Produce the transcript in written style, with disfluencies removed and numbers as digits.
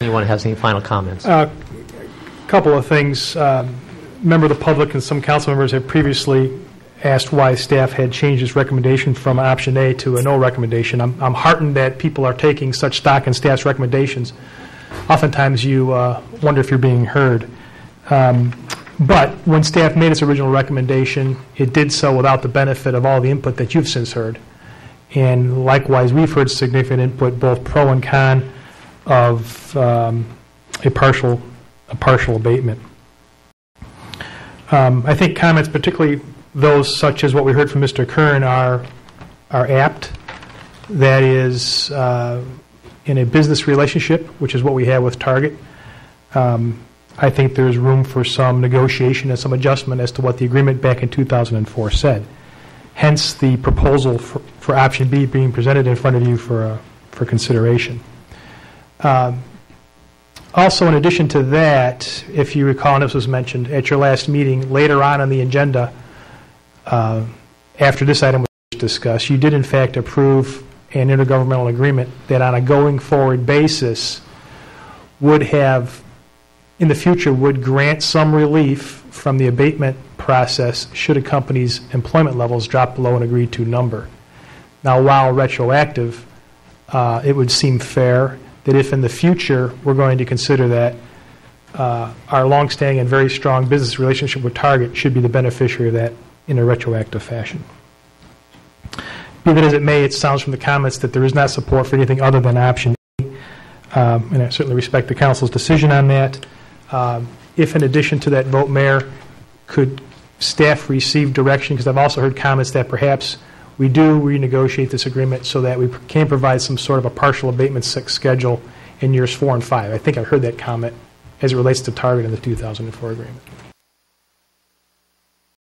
Anyone has any final comments? Couple of things. Member of the public and some council members have previously asked why staff had changed its recommendation from option A to a no recommendation. I'm heartened that people are taking such stock in staff's recommendations. Oftentimes you wonder if you're being heard. But when staff made its original recommendation, it did so without the benefit of all the input that you've since heard. And likewise, we've heard significant input, both pro and con, of a partial abatement. I think comments, particularly those such as what we heard from Mr. Kern, are apt. That is, in a business relationship, which is what we have with Target, I think there's room for some negotiation and some adjustment as to what the agreement back in 2004 said. Hence, the proposal for option B being presented in front of you for consideration. Also, in addition to that, if you recall, and this was mentioned at your last meeting, later on in the agenda, after this item was discussed, you did in fact approve an intergovernmental agreement that on a going forward basis would have, in the future, would grant some relief from the abatement process should a company's employment levels drop below an agreed to number. Now, while retroactive, it would seem fair that if in the future we're going to consider that our longstanding and very strong business relationship with Target should be the beneficiary of that in a retroactive fashion. Be that as it may, it sounds from the comments that there is not support for anything other than option A, and I certainly respect the council's decision on that. If in addition to that vote, Mayor, could staff receive direction, because I've also heard comments that perhaps we do renegotiate this agreement so that we can provide some sort of a partial abatement schedule in years 4 and 5. I think I heard that comment as it relates to Target in the 2004 agreement.